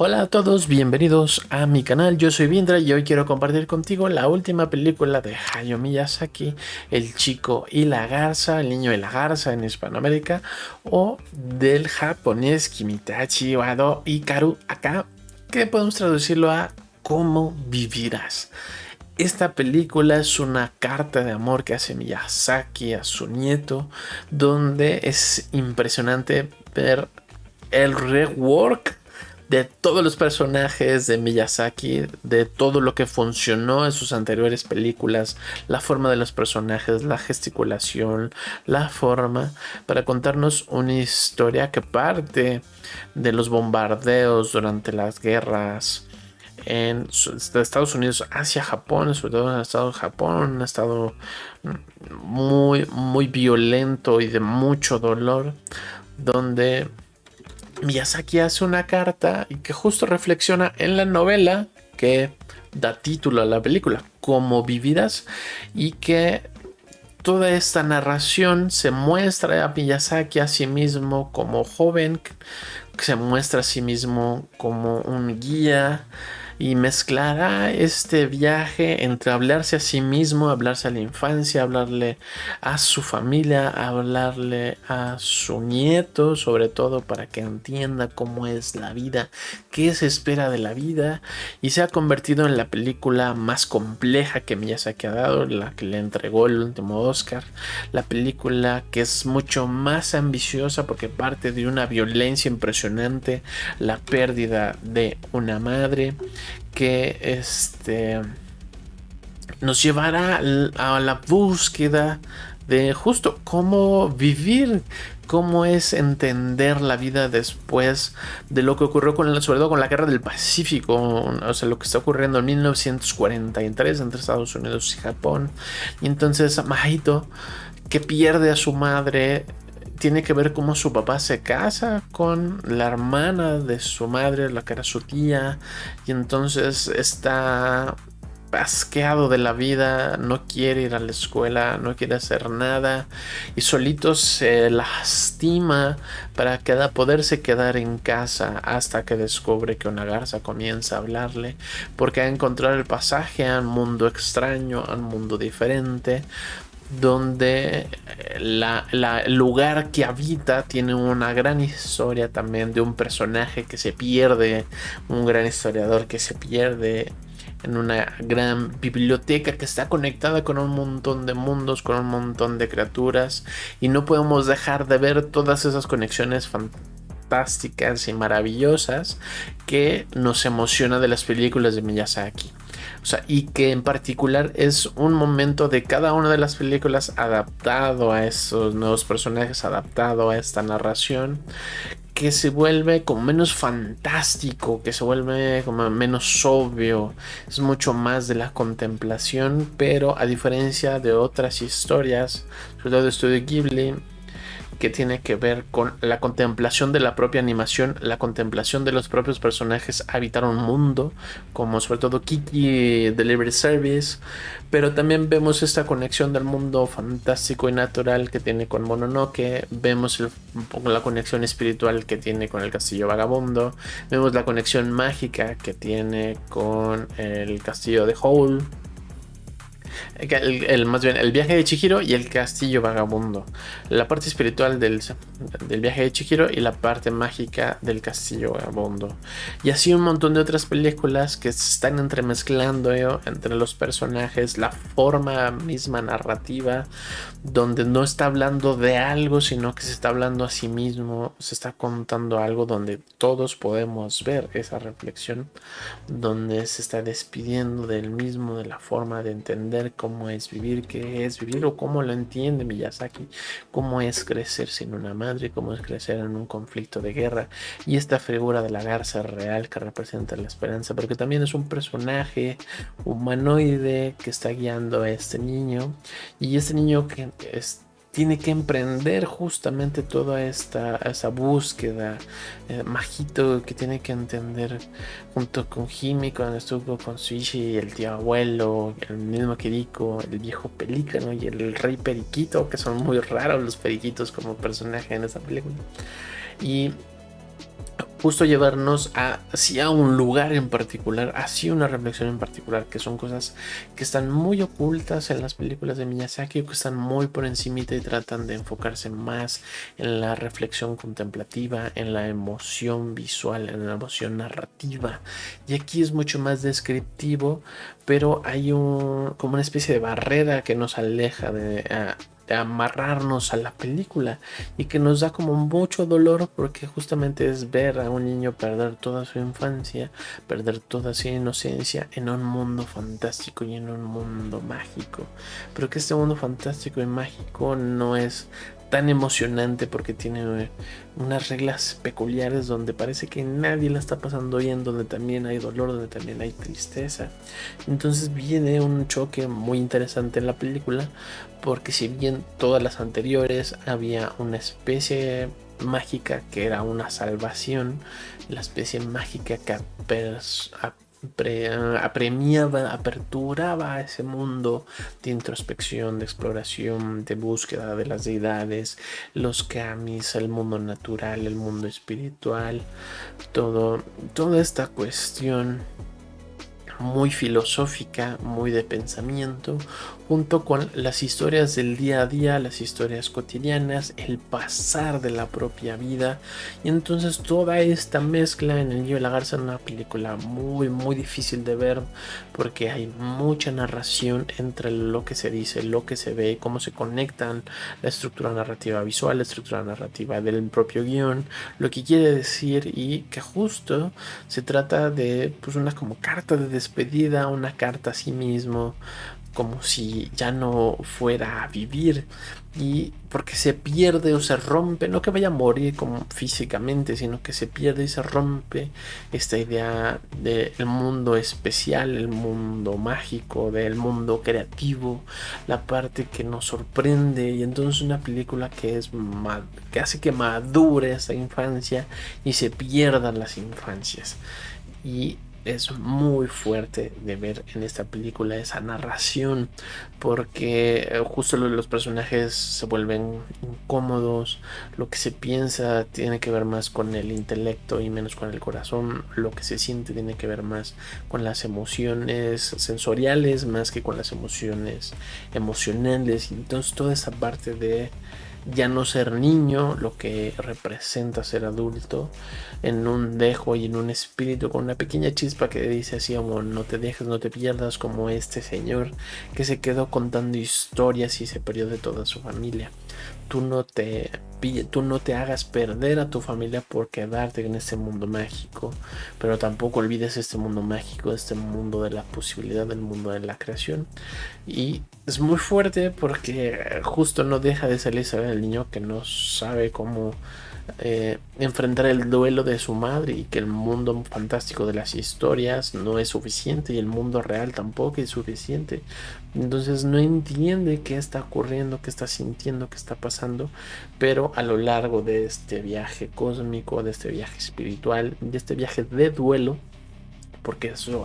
Hola a todos, bienvenidos a mi canal, yo soy Vindra y hoy quiero compartir contigo la última película de Hayao Miyazaki, El chico y la garza, el niño y la garza en Hispanoamérica, o del japonés Kimitachi Wado Hikaru Aka, que podemos traducirlo a ¿Cómo vivirás? Esta película es una carta de amor que hace Miyazaki a su nieto, donde es impresionante ver el rework de todos los personajes de Miyazaki, de todo lo que funcionó en sus anteriores películas, la forma de los personajes, la gesticulación, la forma para contarnos una historia que parte de los bombardeos durante las guerras de Estados Unidos hacia Japón, sobre todo en el estado de Japón, un estado muy violento y de mucho dolor, donde Miyazaki hace una carta y que justo reflexiona en la novela que da título a la película, Cómo vivirás, y que toda esta narración se muestra a Miyazaki a sí mismo como joven, que se muestra a sí mismo como un guía y mezclará este viaje entre hablarse a sí mismo, hablarse a la infancia, hablarle a su familia, hablarle a su nieto, sobre todo para que entienda cómo es la vida, qué se espera de la vida, y se ha convertido en la película más compleja que Miyazaki ha dado, la que le entregó el último Oscar, la película que es mucho más ambiciosa porque parte de una violencia impresionante, la pérdida de una madre, que nos llevará a la búsqueda de justo cómo vivir, cómo es entender la vida después de lo que ocurrió sobre todo con la Guerra del Pacífico, o sea, lo que está ocurriendo en 1943 entre Estados Unidos y Japón. Y entonces Mahito, que pierde a su madre, tiene que ver cómo su papá se casa con la hermana de su madre, la que era su tía, y entonces está asqueado de la vida, no quiere ir a la escuela, no quiere hacer nada, y solito se lastima para poderse quedar en casa hasta que descubre que una garza comienza a hablarle, porque ha encontrado el pasaje a un mundo extraño, a un mundo diferente, donde el lugar que habita tiene una gran historia también de un personaje que se pierde, un gran historiador que se pierde en una gran biblioteca que está conectada con un montón de mundos, con un montón de criaturas, y no podemos dejar de ver todas esas conexiones fantásticas y maravillosas que nos emociona de las películas de Miyazaki. O sea, y que en particular es un momento de cada una de las películas adaptado a esos nuevos personajes, adaptado a esta narración, que se vuelve como menos fantástico, que se vuelve como menos obvio, es mucho más de la contemplación, pero a diferencia de otras historias, sobre todo de Estudio Ghibli, que tiene que ver con la contemplación de la propia animación, la contemplación de los propios personajes, habitar un mundo, como sobre todo Kiki Delivery Service, pero también vemos esta conexión del mundo fantástico y natural que tiene con Mononoke, vemos un poco la conexión espiritual que tiene con el Castillo Vagabundo, vemos la conexión mágica que tiene con el Castillo de Howl, más bien el viaje de Chihiro y el castillo vagabundo, la parte espiritual del viaje de Chihiro y la parte mágica del castillo vagabundo, y así un montón de otras películas que se están entremezclando entre los personajes, la forma misma narrativa, donde no está hablando de algo sino que se está hablando a sí mismo, se está contando algo donde todos podemos ver esa reflexión, donde se está despidiendo del mismo, de la forma de entender cómo es vivir, qué es vivir o cómo lo entiende Miyazaki, cómo es crecer sin una madre, cómo es crecer en un conflicto de guerra, y esta figura de la garza real que representa la esperanza, porque también es un personaje humanoide que está guiando a este niño, y este niño que tiene que emprender justamente toda esa búsqueda, Majito, que tiene que entender junto con Jimmy cuando estuvo con Suishi, el tío abuelo, el mismo Kiriko, el viejo pelícano y el rey periquito, que son muy raros los periquitos como personaje en esta película. Y justo llevarnos hacia un lugar en particular, hacia una reflexión en particular, que son cosas que están muy ocultas en las películas de Miyazaki o que están muy por encimita y tratan de enfocarse más en la reflexión contemplativa, en la emoción visual, en la emoción narrativa. Y aquí es mucho más descriptivo, pero hay como una especie de barrera que nos aleja de amarrarnos a la película y que nos da como mucho dolor porque justamente es ver a un niño perder toda su infancia, perder toda su inocencia en un mundo fantástico y en un mundo mágico, pero que este mundo fantástico y mágico no es tan emocionante porque tiene unas reglas peculiares donde parece que nadie la está pasando bien, donde también hay dolor, donde también hay tristeza. Entonces viene un choque muy interesante en la película, porque si bien todas las anteriores había una especie mágica que era una salvación, la especie mágica que apremiaba, aperturaba ese mundo de introspección, de exploración, de búsqueda de las deidades, los kamis, el mundo natural, el mundo espiritual, toda esta cuestión muy filosófica, muy de pensamiento, junto con las historias del día a día, las historias cotidianas, el pasar de la propia vida. Y entonces toda esta mezcla en El Niño y la Garza, en una película muy difícil de ver, porque hay mucha narración entre lo que se dice, lo que se ve, cómo se conectan la estructura narrativa visual, la estructura narrativa del propio guión, lo que quiere decir, y que justo se trata de pues una como carta de despedida, una carta a sí mismo, como si ya no fuera a vivir, y porque se pierde o se rompe, no que vaya a morir como físicamente, sino que se pierde y se rompe esta idea del mundo especial, el mundo mágico, del mundo creativo, la parte que nos sorprende. Y entonces una película que hace que madure esa infancia y se pierdan las infancias. Y es muy fuerte de ver en esta película esa narración, porque justo los personajes se vuelven incómodos, lo que se piensa tiene que ver más con el intelecto y menos con el corazón, lo que se siente tiene que ver más con las emociones sensoriales más que con las emociones emocionales. Entonces toda esa parte de ya no ser niño, lo que representa ser adulto, en un dejo y en un espíritu con una pequeña chispa que dice así como no te dejes, no te pierdas, como este señor que se quedó contando historias y se perdió de toda su familia. Tú no te hagas perder a tu familia por quedarte en este mundo mágico, pero tampoco olvides este mundo mágico, este mundo de la posibilidad, del mundo de la creación. Y es muy fuerte porque justo no deja de salir el niño que no sabe cómo enfrentar el duelo de su madre, y que el mundo fantástico de las historias no es suficiente y el mundo real tampoco es suficiente. Entonces no entiende qué está ocurriendo, qué está sintiendo, qué está pasando, pero a lo largo de este viaje cósmico, de este viaje espiritual, de este viaje de duelo, porque eso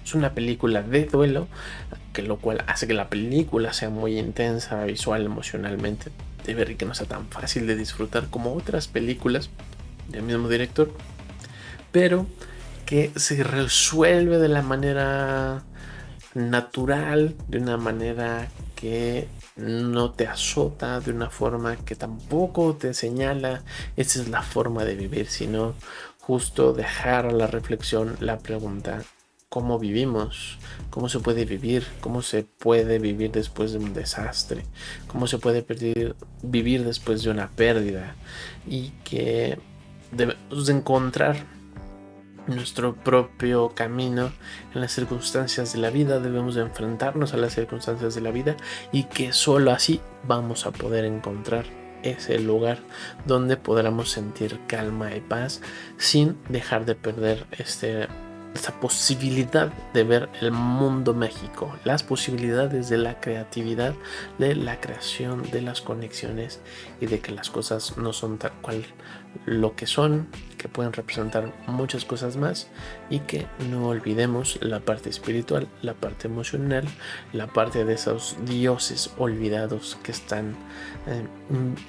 es una película de duelo, que lo cual hace que la película sea muy intensa, visual, emocionalmente, de ver, y que no sea tan fácil de disfrutar como otras películas del mismo director, pero que se resuelve de la manera natural, de una manera que no te azota, de una forma que tampoco te señala esta es la forma de vivir, sino justo dejar a la reflexión la pregunta: ¿cómo vivimos? ¿Cómo se puede vivir? ¿Cómo se puede vivir después de un desastre? ¿Cómo se puede vivir después de una pérdida? Y que debemos de encontrar nuestro propio camino en las circunstancias de la vida, debemos de enfrentarnos a las circunstancias de la vida, y que solo así vamos a poder encontrar ese lugar donde podamos sentir calma y paz sin dejar de perder esa posibilidad de ver el mundo mágico, las posibilidades de la creatividad, de la creación, de las conexiones, y de que las cosas no son tal cual lo que son, que pueden representar muchas cosas más, y que no olvidemos la parte espiritual, la parte emocional, la parte de esos dioses olvidados que están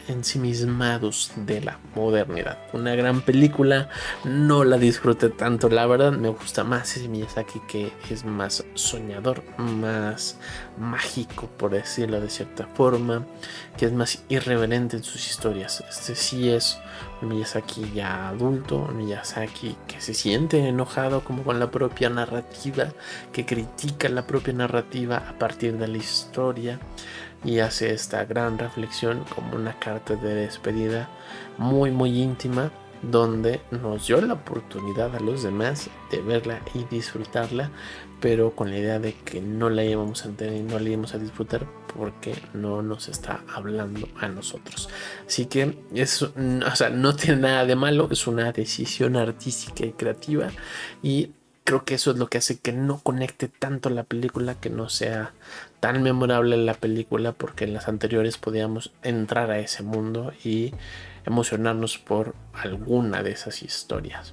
ensimismados de la modernidad. Una gran película, no la disfruté tanto, la verdad. Me gusta más ese Miyazaki, que es más soñador, más mágico, por decirlo de cierta forma, que es más irreverente en sus historias. Este sí es un Miyazaki ya adulto, un Miyazaki que se siente enojado como con la propia narrativa, que critica la propia narrativa a partir de la historia, y hace esta gran reflexión como una carta de despedida muy muy íntima, donde nos dio la oportunidad a los demás de verla y disfrutarla, pero con la idea de que no la íbamos a entender y no la íbamos a disfrutar porque no nos está hablando a nosotros. Así que eso, o sea, no tiene nada de malo, es una decisión artística y creativa, y creo que eso es lo que hace que no conecte tanto la película, que no sea tan memorable la película, porque en las anteriores podíamos entrar a ese mundo y emocionarnos por alguna de esas historias.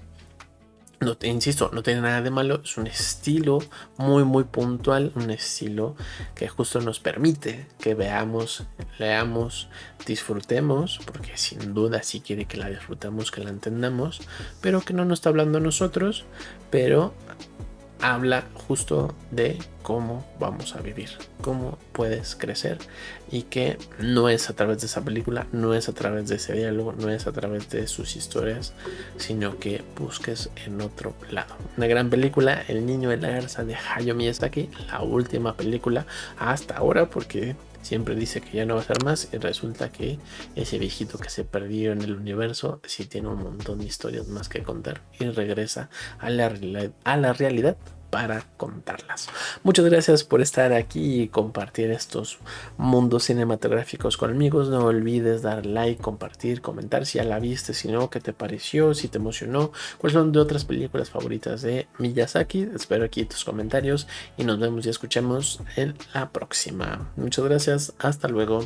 No, insisto, no tiene nada de malo, es un estilo muy muy puntual, un estilo que justo nos permite que veamos, leamos, disfrutemos, porque sin duda sí quiere que la disfrutemos, que la entendamos, pero que no nos está hablando a nosotros, pero habla justo de cómo vamos a vivir, cómo puedes crecer, y que no es a través de esa película, no es a través de ese diálogo, no es a través de sus historias, sino que busques en otro lado. Una gran película, El niño de la garza, de Hayao Miyazaki, la última película hasta ahora, porque siempre dice que ya no va a ser más, y resulta que ese viejito que se perdió en el universo sí tiene un montón de historias más que contar, y regresa a la realidad para contarlas. Muchas gracias por estar aquí y compartir estos mundos cinematográficos conmigo. No olvides dar like, compartir, comentar si ya la viste, si no, qué te pareció, si te emocionó, cuáles son de otras películas favoritas de Miyazaki. Espero aquí tus comentarios y nos vemos y escuchamos en la próxima. Muchas gracias, hasta luego.